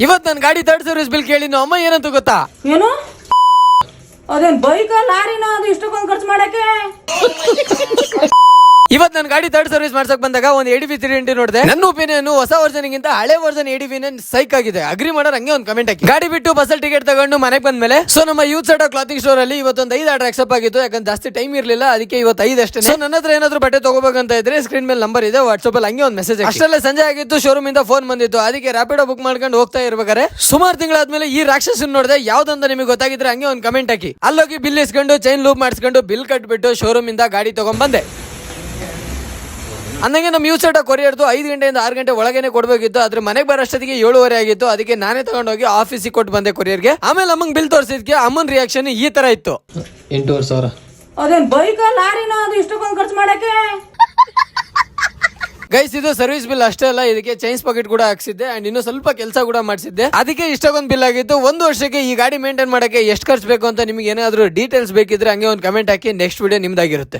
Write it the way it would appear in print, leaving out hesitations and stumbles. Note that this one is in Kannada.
ಇವತ್ ನನ್ ಗಾಡಿ ಥರ್ಡ್ ಸರ್ವಿಸ್ ಬಿಲ್ ಕೇಳಿ ಅಮ್ಮ ಏನಂತ ಗೊತ್ತಾ? ಏನು ಅದೇನ್ ಬೈಕ ಲಾರಿನ ಅದು ಇಷ್ಟಕ್ಕೊಂದು ಖರ್ಚು ಮಾಡಕ್ಕೆ? ಇವತ್ ನನ್ ಗಾಡಿ ಥರ್ಡ್ ಸರ್ವಿಸ್ ಮಾಡ್ಸಕ್ ಬಂದಾಗ ಒಂದು ADV 320 ನೋಡಿದೆ. ನನ್ನ ಒಪಿನಿಯನ್ ಹೊಸ ವರ್ಷನ್ ಗಿಂತ ಹಳೆ ವರ್ಷನ್ ADV ಸೈಕ್ ಆಗಿದೆ. ಅಗ್ರಿ ಮಾಡೋರ್ ಹಂಗೆ ಒಂದು ಕಮೆಂಟ್ ಹಾಕಿ. ಗಾಡಿ ಬಿಟ್ಟು ಬಸ್ಸಲ್ಲಿ ಟಿಕೆಟ್ ತಗೊಂಡು ಮನೆಗೆ ಬಂದ್ಮೇಲೆ ಸೊ ನಮ್ಮ ಯೂತ್ ಸೆಟ್ ಕ್ಲಾತಿಂಗ್ ಸ್ಟೋರ್ ಅಲ್ಲಿ ಇವತ್ತೊಂದು 5 ಆರ್ಡರ್ ಅಕ್ಸೆಪ್ಟ್ ಆಗಿತ್ತು. ಯಾಕಂದ್ರೆ ಜಾಸ್ತಿ ಟೈಮ್ ಇರ್ಲಿಲ್ಲ, ಅದಕ್ಕೆ ಇವತ್ತು 5 ಅಷ್ಟೇ. ಸೊ ನನ್ನ ಹತ್ರ ಏನಾದ್ರು ಬಟ್ಟೆ ತಗೋಬೇಕಂತ ಇದ್ರೆ ಸ್ಕ್ರೀನ್ ಮೇಲೆ ನಂಬರ್ ಇದೆ, ವಾಟ್ಸ್ಆಪ್ ಅಲ್ಲಿ ಹಂಗೆ ಒಂದು ಮೆಸೇಜ್. ಅಷ್ಟೆಲ್ಲ ಸಂಜೆ ಆಗಿತ್ತು, ಶೋರೂಮ್ ಇಂದ ಫೋನ್ ಬಂದಿತ್ತು. ಅದಕ್ಕೆ ರ್ಯಾಪಿಡೋ ಬುಕ್ ಮಾಡ್ಕೊಂಡು ಹೋಗ್ತಾ ಇರ್ಬೇಕಾರೆ ಸುಮಾರು ತಿಂಗಳಾದ್ಮೇಲೆ ಈ ರಾಕ್ಷಸನ್ ನೋಡಿದೆ. ಯಾವ್ದಂತ ನಿಮಗೆ ಗೊತ್ತಾಗಿದ್ರೆ ಹಂಗೆ ಒಂದು ಕಮೆಂಟ್ ಹಾಕಿ. ಅಲ್ಲೋಗಿ ಬಿಲ್ ಇಸ್ಕೊಂಡು ಚೈನ್ ಲೂಪ್ ಮಾಡಿಸ್ಕೊಂಡು ಬಿಲ್ ಕಟ್ಬಿಟ್ಟು ಶೋರೂಮ್ ಇಂದ ಗಾಡಿ ತಗೊಂಡ್ ಬಂದೆ. ಅಂದಂಗೆ ನಮ್ಮ ಯೂಸ್ ಸೆಟ್ ಕೊರಿಯರ್ದು 5 ಗಂಟೆಯಿಂದ 6 ಗಂಟೆ ಒಳಗೇನೆ ಕೊಡಬೇಕಿತ್ತು. ಆದ್ರೆ ಮನೆಗೆ ಬರೋಷ್ಟೊತ್ತಿಗೆ 7:30 ಆಗಿತ್ತು. ಅದಕ್ಕೆ ನಾನೇ ತಗೊಂಡೋಗಿ ಆಫೀಸಿಗೆ ಕೊಟ್ಟು ಬಂದೆ ಕೊರಿಯರ್ಗೆ. ಆಮೇಲೆ ಅಮ್ಮಂಗ್ ಬಿಲ್ ತೋರಿಸಿದ್ಕೆ ಅಮ್ಮನ್ ರಿಯಾಕ್ಷನ್ ಈ ತರ ಇತ್ತು. 8,500. ಅದೇನ್ ಬೈಕ ಲಾರಿನ ಅದು ಇಷ್ಟಕ್ಕೊಂದು ಖರ್ಚು ಮಾಡಕ್ಕೆ? ಗೈಸ್, ಇದು ಸರ್ವಿಸ್ ಬಿಲ್ ಅಷ್ಟೇ ಅಲ್ಲ, ಇದಕ್ಕೆ ಚೈನ್ಸ್ ಪಾಕೆಟ್ ಕೂಡ ಹಾಕ್ಸಿದ್ದೆ ಅಂಡ್ ಇನ್ನು ಸ್ವಲ್ಪ ಕೆಲಸ ಕೂಡ ಮಾಡಿಸಿದ್ದೆ. ಅದಕ್ಕೆ ಇಷ್ಟೊಂದು ಬಿಲ್ ಆಗಿತ್ತು. 1 ವರ್ಷಕ್ಕೆ ಈ ಗಾಡಿ ಮೇಂಟೈನ್ ಮಾಡಕ್ಕೆ ಎಷ್ಟು ಖರ್ಚು ಬೇಕು ಅಂತ ನಿಮ್ಗೆ ಏನಾದ್ರು ಡೀಟೇಲ್ಸ್ ಬೇಕಿದ್ರೆ ಹಂಗೆ ಒಂದು ಕಮೆಂಟ್ ಹಾಕಿ. Next video ನಿಮ್ದಾಗಿರುತ್ತೆ.